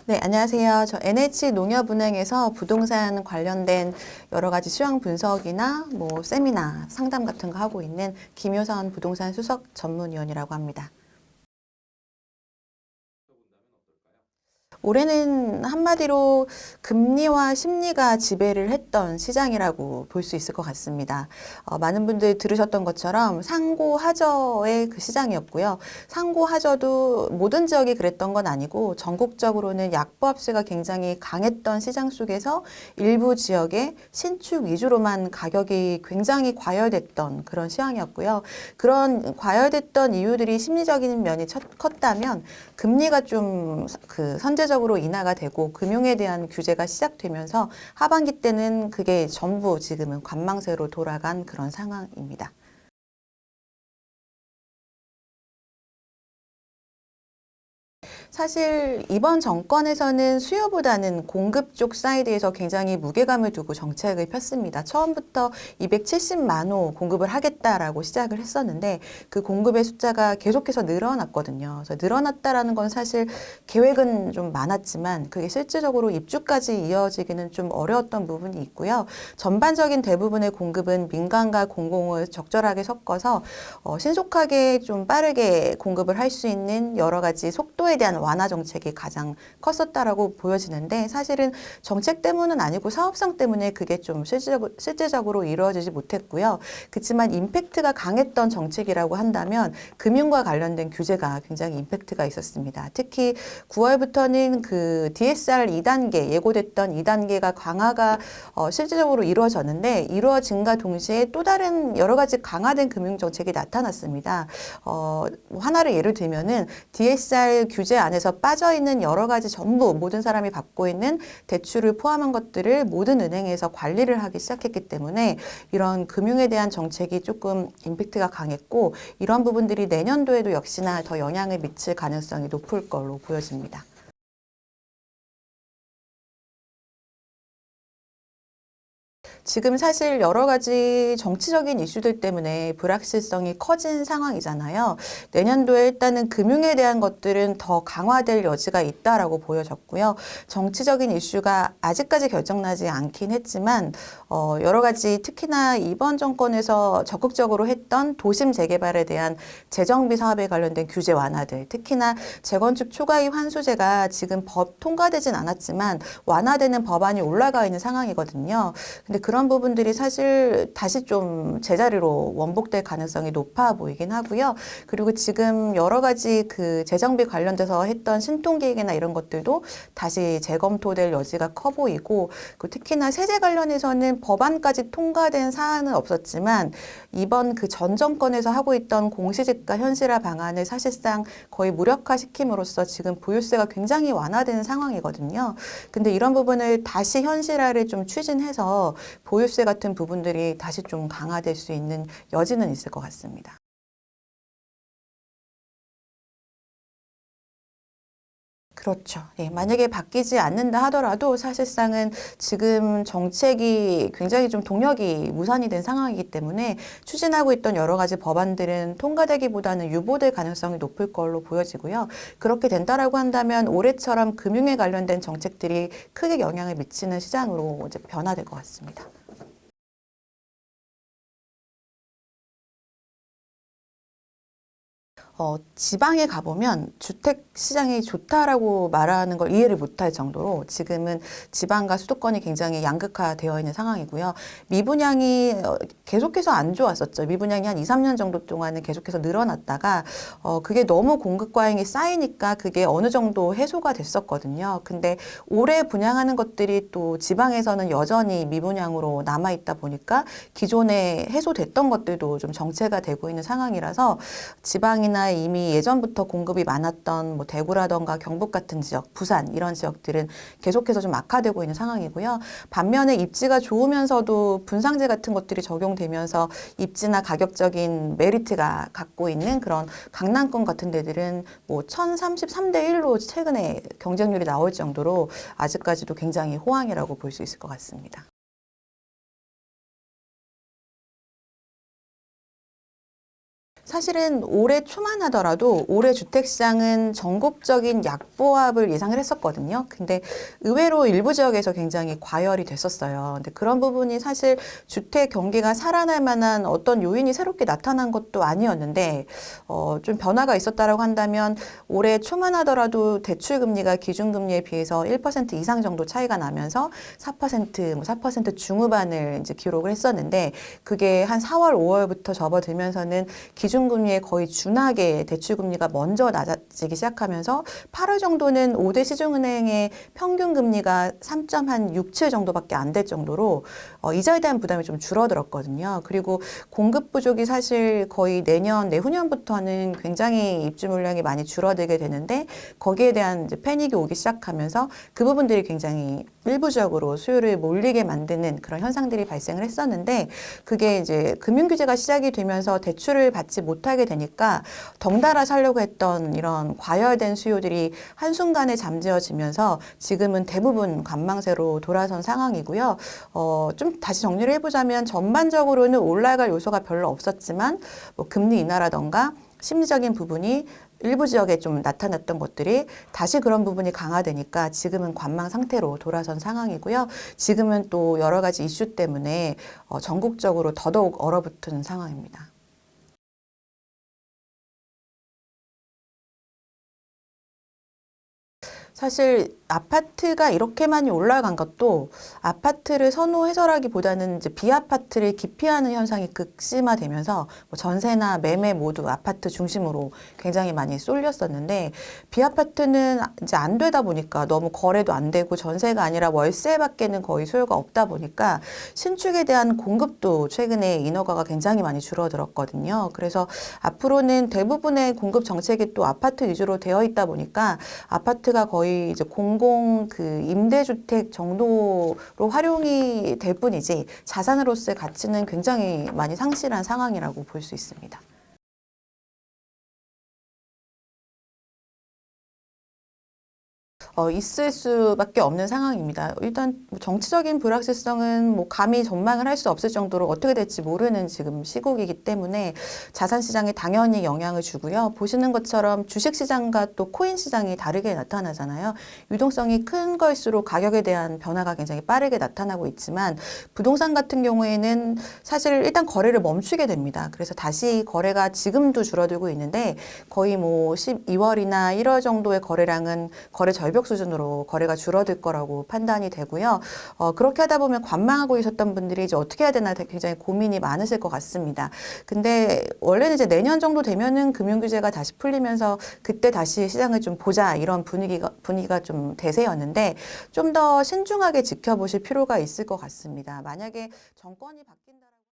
네, 안녕하세요. 저 NH농협은행에서 부동산 관련된 여러 가지 시황 분석이나 세미나, 상담 같은 거 하고 있는 김효선 부동산 수석 전문위원이라고 합니다. 올해는 한마디로 금리와 심리가 지배를 했던 시장이라고 볼 수 있을 것 같습니다. 많은 분들 들으셨던 것처럼 상고하저의 그 시장이었고요. 상고하저도 모든 지역이 그랬던 건 아니고 전국적으로는 약보합세가 굉장히 강했던 시장 속에서 일부 지역의 신축 위주로만 가격이 굉장히 과열됐던 그런 시황이었고요. 그런 과열됐던 이유들이 심리적인 면이 컸다면 금리가 좀 선제적으로 인하가 되고 금융에 대한 규제가 시작되면서 하반기 때는 그게 전부 지금은 관망세로 돌아간 그런 상황입니다. 사실 이번 정권에서는 수요보다는 공급 쪽 사이드에서 굉장히 무게감을 두고 정책을 폈습니다. 처음부터 270만 호 공급을 하겠다라고 시작을 했었는데 그 공급의 숫자가 계속해서 늘어났거든요. 그래서 늘어났다라는 건 사실 계획은 좀 많았지만 그게 실질적으로 입주까지 이어지기는 좀 어려웠던 부분이 있고요. 전반적인 대부분의 공급은 민간과 공공을 적절하게 섞어서 신속하게 좀 빠르게 공급을 할 수 있는 여러 가지 속도에 대한 완화 정책이 가장 컸었다라고 보여지는데 사실은 정책 때문은 아니고 사업상 때문에 그게 좀 실제적으로 이루어지지 못했고요. 그렇지만 임팩트가 강했던 정책이라고 한다면 금융과 관련된 규제가 굉장히 임팩트가 있었습니다. 특히 9월부터는 그 DSR 2단계 예고됐던 2단계가 강화가 실질적으로 이루어졌는데 이루어진과 동시에 또 다른 여러 가지 강화된 금융 정책이 나타났습니다. 하나를 예를 들면은 DSR 규제 안에서 빠져 있는 여러 가지 전부 모든 사람이 받고 있는 대출을 포함한 것들을 모든 은행에서 관리를 하기 시작했기 때문에 이런 금융에 대한 정책이 조금 임팩트가 강했고 이런 부분들이 내년도에도 역시나 더 영향을 미칠 가능성이 높을 걸로 보여집니다. 지금 사실 여러 가지 정치적인 이슈들 때문에 불확실성이 커진 상황이잖아요. 내년도에 일단은 금융에 대한 것들은 더 강화될 여지가 있다라고 보여졌고요. 정치적인 이슈가 아직까지 결정나지 않긴 했지만 여러 가지 특히나 이번 정권에서 적극적으로 했던 도심 재개발에 대한 재정비 사업에 관련된 규제 완화들, 특히나 재건축 초과이익 환수제가 지금 법 통과되진 않았지만 완화되는 법안이 올라가 있는 상황이거든요. 근데 그런 부분들이 사실 다시 좀 제자리로 원복될 가능성이 높아 보이긴 하고요. 그리고 지금 여러 가지 그 재정비 관련돼서 했던 신통계획이나 이런 것들도 다시 재검토될 여지가 커 보이고, 그 특히나 세제 관련해서는 법안까지 통과된 사안은 없었지만 이번 그 전 정권에서 하고 있던 공시지가 현실화 방안을 사실상 거의 무력화시킴으로써 지금 보유세가 굉장히 완화된 상황이거든요. 근데 이런 부분을 다시 현실화를 좀 추진해서 보유세 같은 부분들이 다시 좀 강화될 수 있는 여지는 있을 것 같습니다. 그렇죠. 예, 만약에 바뀌지 않는다 하더라도 사실상은 지금 정책이 굉장히 좀 동력이 무산이 된 상황이기 때문에 추진하고 있던 여러 가지 법안들은 통과되기보다는 유보될 가능성이 높을 걸로 보여지고요. 그렇게 된다라고 한다면 올해처럼 금융에 관련된 정책들이 크게 영향을 미치는 시장으로 이제 변화될 것 같습니다. 지방에 가보면 주택 시장이 좋다라고 말하는 걸 이해를 못할 정도로 지금은 지방과 수도권이 굉장히 양극화되어 있는 상황이고요. 미분양이 계속해서 안 좋았었죠. 미분양이 한 2, 3년 정도 동안은 계속해서 늘어났다가 그게 너무 공급 과잉이 쌓이니까 그게 어느 정도 해소가 됐었거든요. 근데 올해 분양하는 것들이 또 지방에서는 여전히 미분양으로 남아있다 보니까 기존에 해소됐던 것들도 좀 정체가 되고 있는 상황이라서 지방이나 이미 예전부터 공급이 많았던 뭐 대구라던가 경북 같은 지역, 부산 이런 지역들은 계속해서 좀 악화되고 있는 상황이고요. 반면에 입지가 좋으면서도 분상제 같은 것들이 적용되면서 입지나 가격적인 메리트가 갖고 있는 그런 강남권 같은 데들은 뭐 1033대 1로 최근에 경쟁률이 나올 정도로 아직까지도 굉장히 호황이라고 볼 수 있을 것 같습니다. 사실은 올해 초만 하더라도 올해 주택시장은 전국적인 약보합을 예상을 했었거든요. 근데 의외로 일부 지역에서 굉장히 과열이 됐었어요. 근데 그런 부분이 사실 주택 경기가 살아날 만한 어떤 요인이 새롭게 나타난 것도 아니었는데, 좀 변화가 있었다라고 한다면 올해 초만 하더라도 대출 금리가 기준금리에 비해서 1% 이상 정도 차이가 나면서 4%, 4% 중후반을 이제 기록을 했었는데, 그게 한 4월, 5월부터 접어들면서는 기준금리에 거의 준하게 대출금리가 먼저 낮아지기 시작하면서 8월 정도는 5대 시중은행의 평균 금리가 3.67 정도밖에 안 될 정도로 이자에 대한 부담이 좀 줄어들었거든요. 그리고 공급 부족이 사실 거의 내년, 내후년부터는 굉장히 입주 물량이 많이 줄어들게 되는데 거기에 대한 이제 패닉이 오기 시작하면서 그 부분들이 굉장히 일부적으로 수요를 몰리게 만드는 그런 현상들이 발생을 했었는데 그게 이제 금융 규제가 시작이 되면서 대출을 받지 못하게 되니까 덩달아 살려고 했던 이런 과열된 수요들이 한순간에 잠재워지면서 지금은 대부분 관망세로 돌아선 상황이고요. 좀 다시 정리를 해보자면 전반적으로는 올라갈 요소가 별로 없었지만 뭐 금리 인하라던가 심리적인 부분이 일부 지역에 좀 나타났던 것들이 다시 그런 부분이 강화되니까 지금은 관망 상태로 돌아선 상황이고요. 지금은 또 여러 가지 이슈 때문에 전국적으로 더더욱 얼어붙은 상황입니다. 사실 아파트가 이렇게 많이 올라간 것도 아파트를 선호해서라기보다는 이제 비아파트를 기피하는 현상이 극심화되면서 뭐 전세나 매매 모두 아파트 중심으로 굉장히 많이 쏠렸었는데 비아파트는 이제 안 되다 보니까 너무 거래도 안 되고 전세가 아니라 월세밖에는 거의 수요가 없다 보니까 신축에 대한 공급도 최근에 인허가가 굉장히 많이 줄어들었거든요. 그래서 앞으로는 대부분의 공급 정책이 또 아파트 위주로 되어 있다 보니까 아파트가 거의 이제 공공 그 임대주택 정도로 활용이 될 뿐이지 자산으로서의 가치는 굉장히 많이 상실한 상황이라고 볼 수 있습니다. 있을 수밖에 없는 상황입니다. 일단 뭐 정치적인 불확실성은 뭐 감히 전망을 할 수 없을 정도로 어떻게 될지 모르는 지금 시국이기 때문에 자산 시장에 당연히 영향을 주고요. 보시는 것처럼 주식 시장과 또 코인 시장이 다르게 나타나잖아요. 유동성이 큰 걸수록 가격에 대한 변화가 굉장히 빠르게 나타나고 있지만 부동산 같은 경우에는 사실 일단 거래를 멈추게 됩니다. 그래서 다시 거래가 지금도 줄어들고 있는데 거의 뭐 12월이나 1월 정도의 거래량은 거래 절벽 수준으로 거래가 줄어들 거라고 판단이 되고요. 그렇게 하다 보면 관망하고 있었던 분들이 이제 어떻게 해야 되나 굉장히 고민이 많으실 것 같습니다. 근데 원래는 이제 내년 정도 되면은 금융 규제가 다시 풀리면서 그때 다시 시장을 좀 보자 이런 분위기가 좀 대세였는데 좀 더 신중하게 지켜보실 필요가 있을 것 같습니다. 만약에 정권이 바뀐다라고